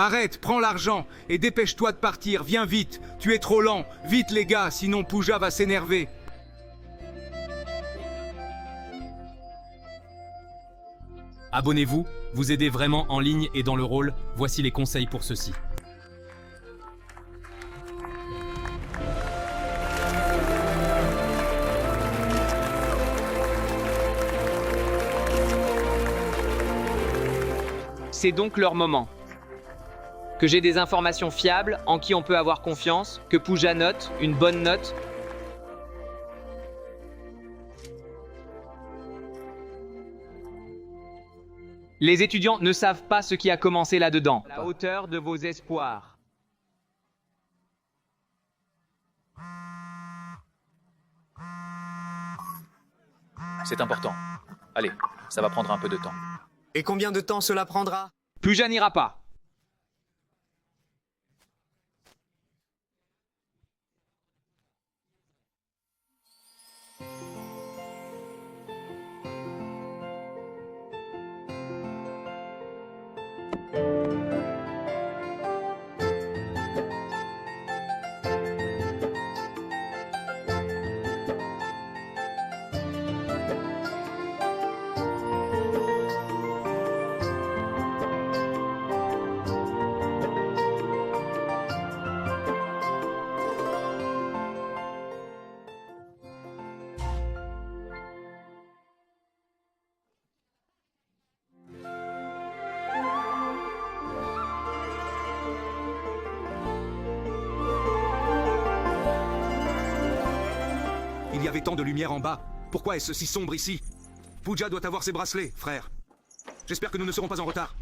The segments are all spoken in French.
Arrête, prends l'argent et dépêche-toi de partir, viens vite. Tu es trop lent, vite les gars, sinon Pooja va s'énerver. Abonnez-vous, vous aidez vraiment en ligne et dans le rôle, voici les conseils pour ceci. C'est donc leur moment. Que j'ai des informations fiables, en qui on peut avoir confiance, que Pooja note, une bonne note. Les étudiants ne savent pas ce qui a commencé là-dedans. À la hauteur de vos espoirs. C'est important. Allez, ça va prendre un peu de temps. Et combien de temps cela prendra? Pooja n'ira pas. Il y avait tant de lumière en bas. Pourquoi est-ce si sombre ici? Pooja doit avoir ses bracelets, frère. J'espère que nous ne serons pas en retard.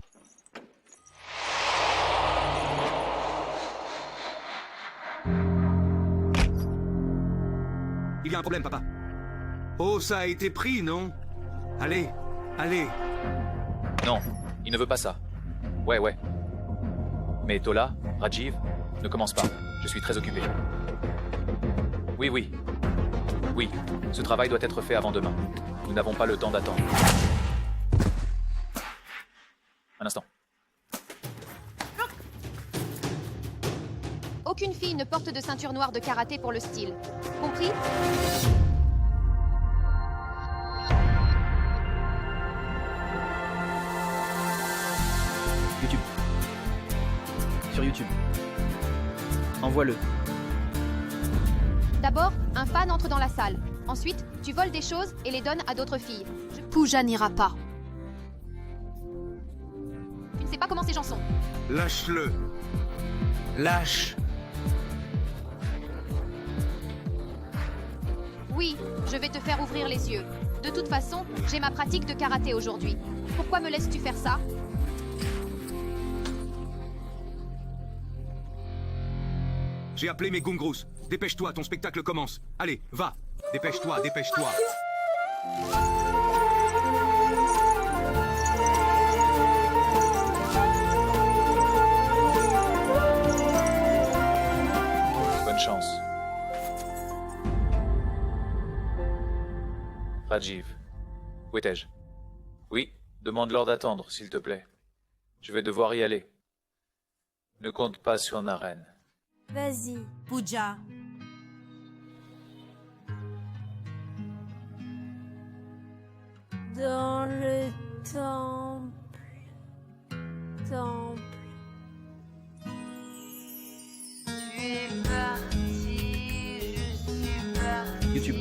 Il y a un problème, papa. Oh, ça a été pris, non? Allez, allez. Non, il ne veut pas ça. Ouais. Mais Tola, Rajiv, ne commence pas. Je suis très occupé. Oui, ce travail doit être fait avant demain. Nous n'avons pas le temps d'attendre. Un instant. Aucune fille ne porte de ceinture noire de karaté pour le style. Compris? YouTube. Sur YouTube. Envoie-le. D'abord, un fan entre dans la salle. Ensuite, tu voles des choses et les donnes à d'autres filles. Pooja n'ira pas. Tu ne sais pas comment ces gens sont. Lâche-le. Lâche. Oui, je vais te faire ouvrir les yeux. De toute façon, j'ai ma pratique de karaté aujourd'hui. Pourquoi me laisses-tu faire ça? J'ai appelé mes gungrus. Dépêche-toi, ton spectacle commence. Allez, va. Dépêche-toi, dépêche-toi. Bonne chance. Rajiv. Où étais-je? Oui, demande-leur d'attendre, s'il te plaît. Je vais devoir y aller. Ne compte pas sur Naren. Vas-y, Pooja. Dans le temple. Tu es parti, je suis parti. YouTube.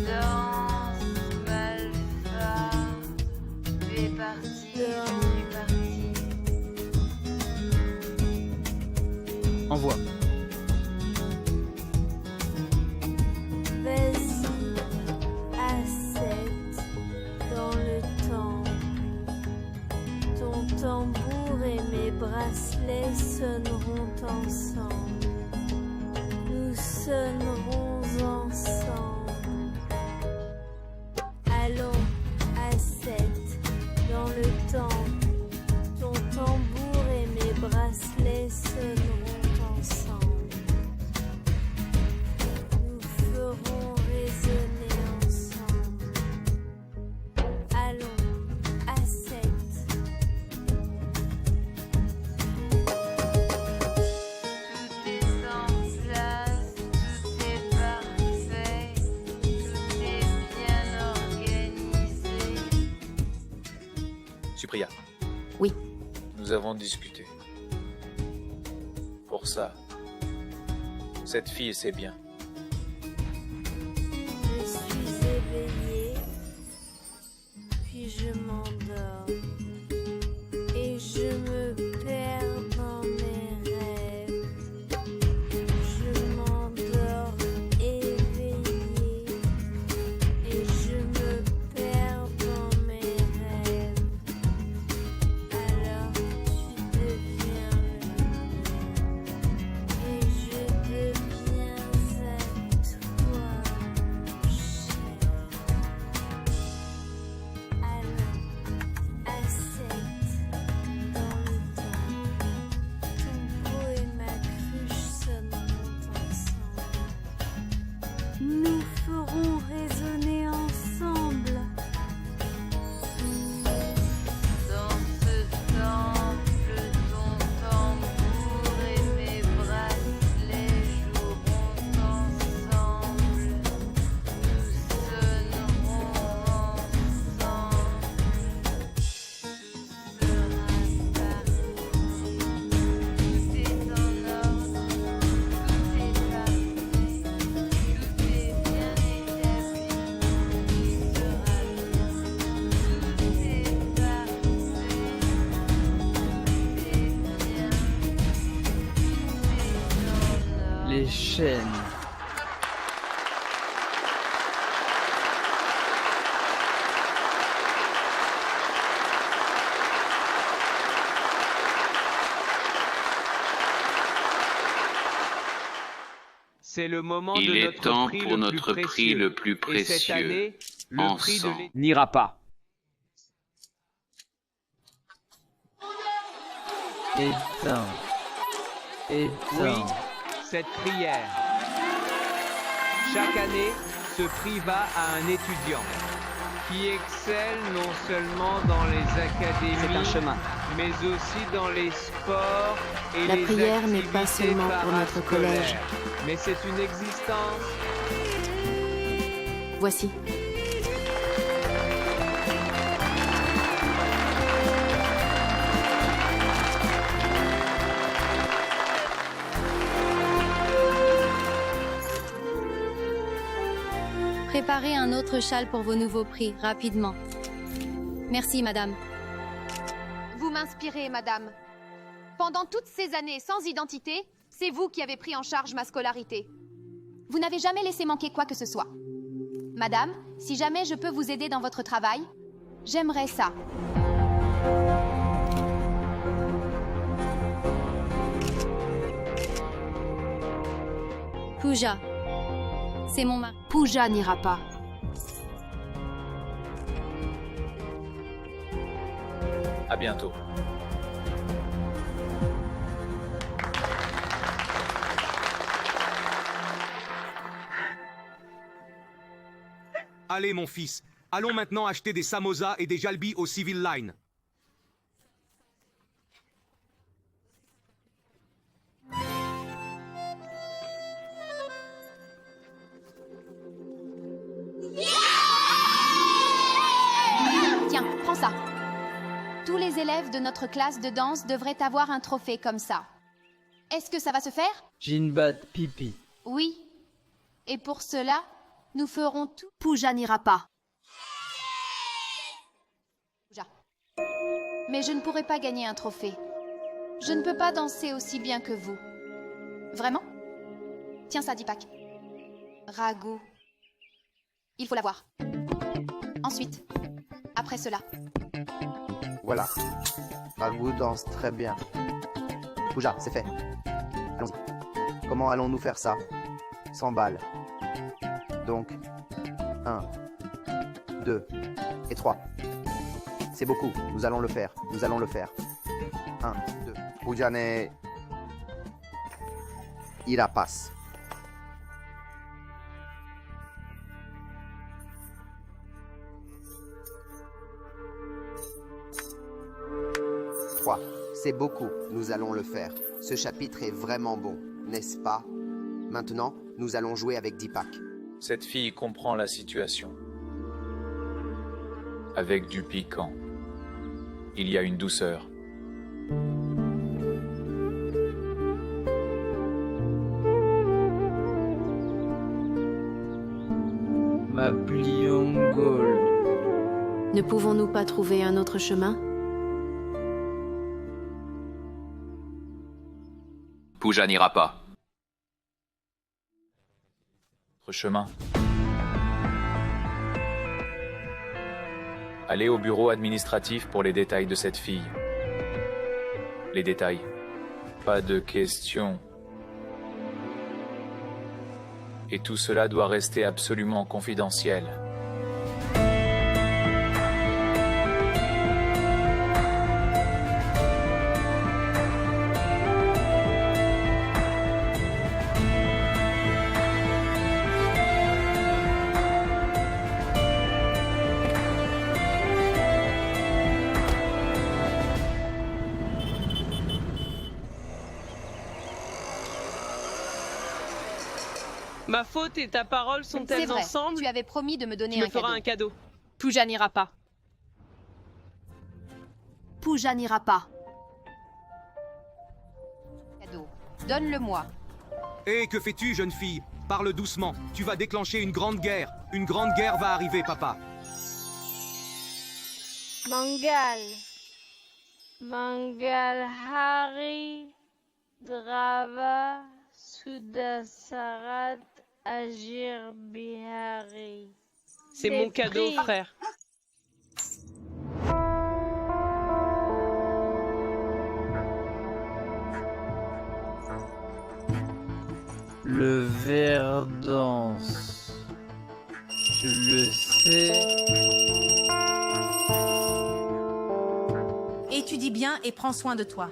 Danse malfa. Tu es parti, je suis parti. Envoie. Vas-y, à 7, dans le temple. Ton tambour et mes bracelets sonneront ensemble. Nous sonnerons ensemble. Allons, à 7, dans le temple. Ton tambour et mes bracelets sonneront ensemble. Priya. Oui. Nous avons discuté. Pour ça, cette fille sait bien. Je suis éveillée, puis je m'endors. Et je me perds dans mes rêves. Je m'endors éveillée. Et je me perds dans mes rêves. Alors tu deviens le mien. Et je deviens à toi, cher. Allons à 7 dans le temps. Ton pot et ma cruche sonneront ensemble. Nous ferons résonner ensemble. Dans ce temple, ton tambour et mes bracelets joueront ensemble. Nous sonnerons ensemble. Tout sera parfait. Tout est en ordre. Tout est parfait. Tout est bien établi. Tout sera bien. Tout est parfait. Tout est bien. Tout est en ordre. Les chaînes. C'est le moment Il de est notre temps prix pour le notre plus prix le plus Et cette précieux. année, le prix de Ensemble. n'ira pas. Éteins. Oui, Éteins. cette prière. Chaque année, ce prix va à un étudiant qui excelle non seulement dans les académies, C'est un chemin. mais aussi dans les sports et La les prière n'est pas activités seulement pour notre parascolaires. collège. Mais c'est une existence. Voici. Préparez un autre châle pour vos nouveaux prix, rapidement. Merci, madame. Vous m'inspirez, madame. Pendant toutes ces années sans identité, c'est vous qui avez pris en charge ma scolarité. Vous n'avez jamais laissé manquer quoi que ce soit. Madame, si jamais je peux vous aider dans votre travail, j'aimerais ça. Pooja. C'est mon mari. Pooja n'ira pas. À bientôt. Allez, mon fils, allons maintenant acheter des samosas et des jalbis au Civil Line. Tiens, prends ça. Tous les élèves de notre classe de danse devraient avoir un trophée comme ça. Est-ce que ça va se faire? Jinbat pipi. Oui. Et pour cela, nous ferons tout. Pooja n'ira pas. Pooja. Mais je ne pourrai pas gagner un trophée. Je ne peux pas danser aussi bien que vous. Vraiment? Tiens ça, Deepak. Raghu. Il faut l'avoir. Ensuite, après cela. Voilà. Raghu danse très bien. Pooja, c'est fait. Allons-y. Comment allons-nous faire ça? 100 balles. Donc, 1, 2 et 3. C'est beaucoup. Nous allons le faire. Nous allons le faire. 1, 2. Pooja ne ira pas. C'est beaucoup, nous allons le faire. Ce chapitre est vraiment bon, n'est-ce pas? Maintenant, nous allons jouer avec Deepak. Cette fille comprend la situation. Avec du piquant. il y a une douceur. Ma plion gold. Ne pouvons-nous pas trouver un autre chemin? Pooja n'ira pas. Autre chemin. Allez au bureau administratif pour les détails de cette fille. Les détails. Pas de questions. Et tout cela doit rester absolument confidentiel. Ma faute et ta parole C'est sont-elles vrai, ensemble? tu avais promis de me donner Tu me un feras cadeau. un cadeau. Pooja n'ira pas. Pooja n'ira pas. Cadeau. Donne-le-moi. Hé, que fais-tu, jeune fille? Parle doucement. Tu vas déclencher une grande guerre. Une grande guerre va arriver, papa. Mangal. Mangal Hari. Drava. Sudasarat. Agir Bihari. C'est mon cadeau, pris. frère. Le ver danse. Je le sais. Étudie bien et prends soin de toi.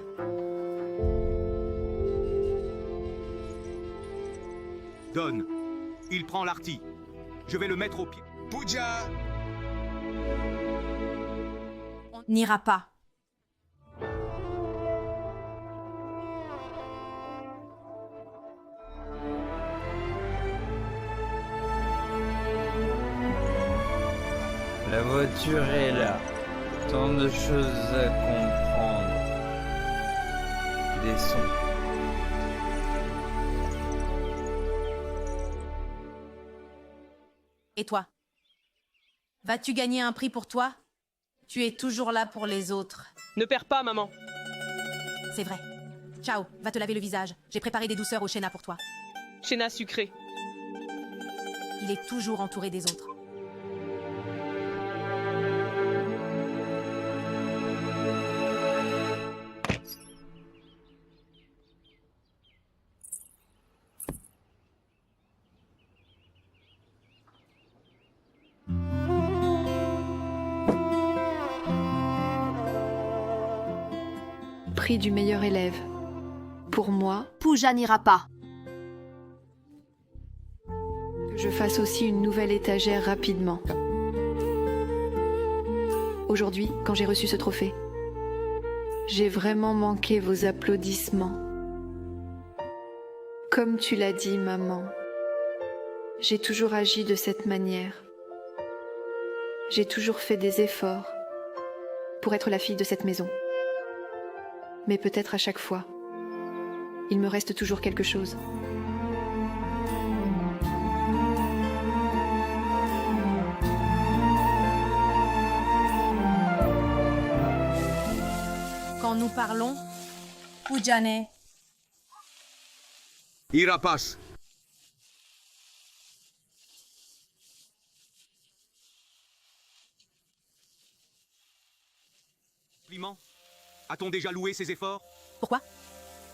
Donne. Il prend l'artie. Je vais le mettre au pied. Pooja! On n'ira pas. La voiture est là. Tant de choses à comprendre. Des sons. Et toi? Vas-tu gagner un prix pour toi? Tu es toujours là pour les autres. Ne perds pas, maman. C'est vrai. Ciao, va te laver le visage. J'ai préparé des douceurs au Shena pour toi. Shena sucré. Il est toujours entouré des autres. Prix du meilleur élève. Pour moi, Pooja n'ira pas. que je fasse aussi une nouvelle étagère rapidement. Aujourd'hui, quand j'ai reçu ce trophée, j'ai vraiment manqué vos applaudissements. Comme tu l'as dit, maman, j'ai toujours agi de cette manière. J'ai toujours fait des efforts pour être la fille de cette maison. Mais peut-être à chaque fois, il me reste toujours quelque chose. Quand nous parlons, Poojane, Irapas. Compliment? A-t-on déjà loué ses efforts? pourquoi?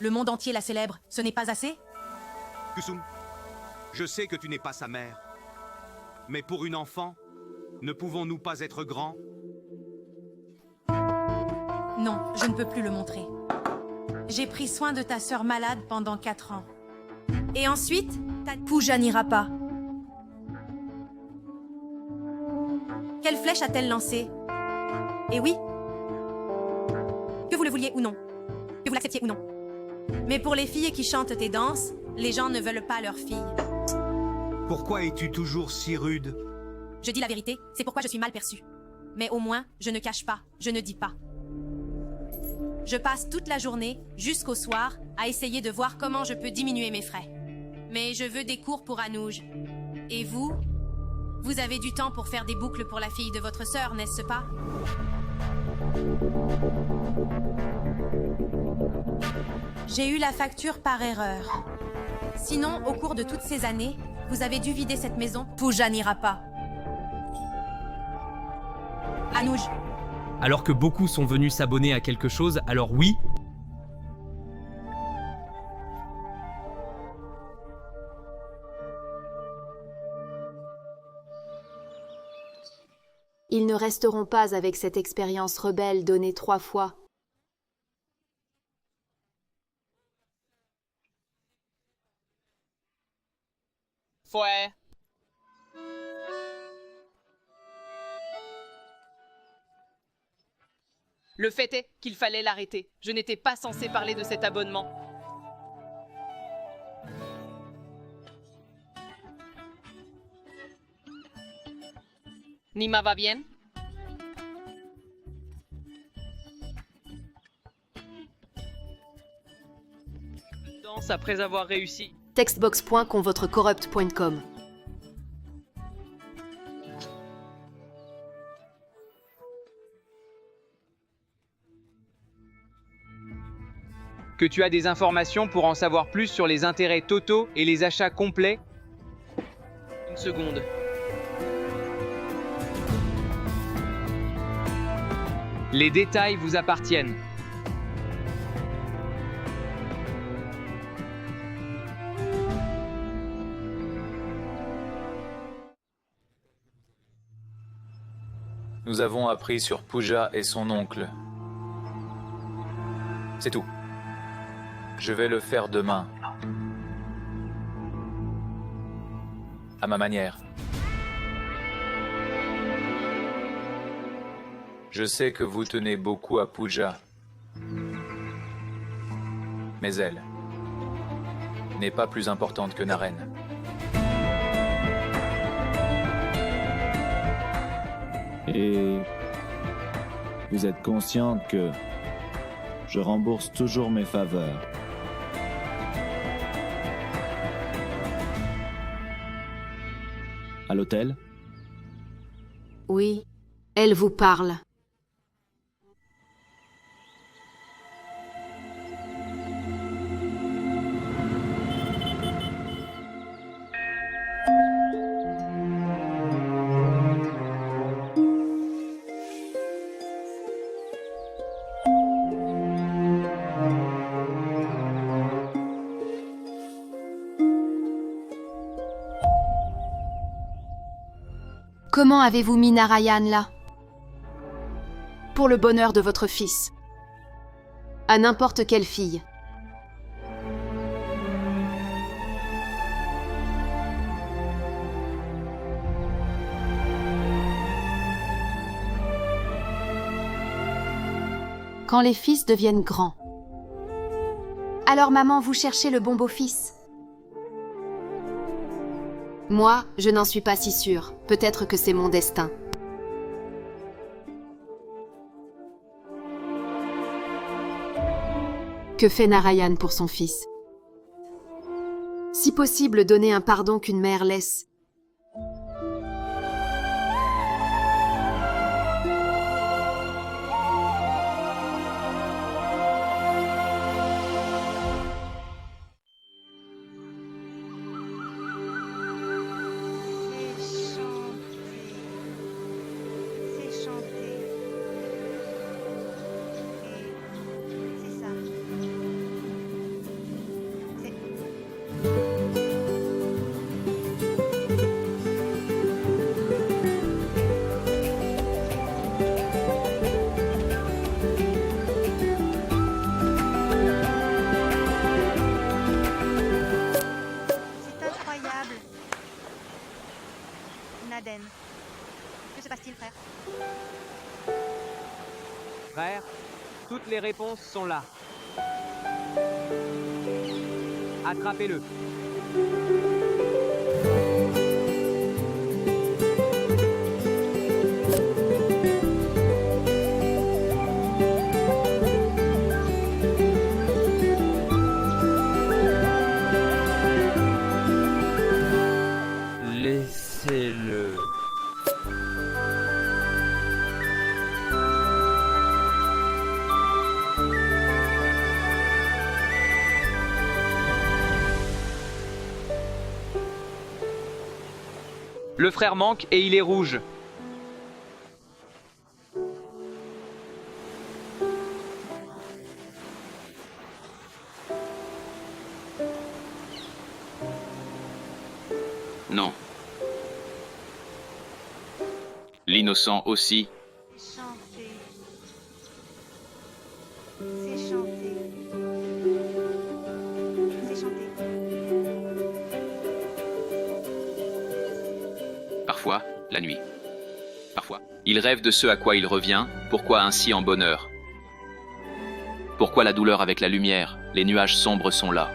Le monde entier la célèbre, ce n'est pas assez? Kusum, je sais que tu n'es pas sa mère. Mais pour une enfant, ne pouvons-nous pas être grands? Non, je ne peux plus le montrer. J'ai pris soin de ta sœur malade pendant 4 ans. Et ensuite, ta Pooja n'ira pas. Quelle flèche a-t-elle lancée? Et oui, que vous le vouliez ou non, que vous l'acceptiez ou non. Mais pour les filles qui chantent tes danses, les gens ne veulent pas leurs filles. Pourquoi es-tu toujours si rude? Je dis la vérité, c'est pourquoi je suis mal perçue. Mais au moins, je ne cache pas, je ne dis pas. Je passe toute la journée, jusqu'au soir, à essayer de voir comment je peux diminuer mes frais. Mais je veux des cours pour Anouj. Et vous? Vous avez du temps pour faire des boucles pour la fille de votre sœur, n'est-ce pas? J'ai eu la facture par erreur. Sinon, au cours de toutes ces années, vous avez dû vider cette maison. Pooja n'ira pas. Anouj. Alors que beaucoup sont venus s'abonner à quelque chose, alors oui, Ils ne resteront pas avec cette expérience rebelle donnée 3 fois. Ouais. Le fait est qu'il fallait l'arrêter. Je n'étais pas censé parler de cet abonnement. Nima va bien? Danse après avoir réussi. Textbox.convotrecorrupt.com. Que tu as des informations pour en savoir plus sur les intérêts totaux et les achats complets? Une seconde. Les détails vous appartiennent. Nous avons appris sur Pooja et son oncle. C'est tout. Je vais le faire demain. À ma manière. Je sais que vous tenez beaucoup à Pooja. Mais elle n'est pas plus importante que Naren. Et vous êtes consciente que je rembourse toujours mes faveurs. À l'hôtel? Oui, elle vous parle. Comment avez-vous mis Narayan là? Pour le bonheur de votre fils. À n'importe quelle fille. Quand les fils deviennent grands. Alors maman, vous cherchez le bon beau-fils? Moi, je n'en suis pas si sûre. Peut-être que c'est mon destin. Que fait Narayan pour son fils? Si possible, donner un pardon qu'une mère laisse. Naden. Que se passe-t-il, frère? Frère, toutes les réponses sont là. Attrapez-le. Le frère manque et il est rouge. Non. L'innocent aussi. Chanter. C'est chanter. C'est chanter. Parfois, la nuit. Parfois, il rêve de ce à quoi il revient. Pourquoi ainsi en bonheur? Pourquoi la douleur avec la lumière? Les nuages sombres sont là.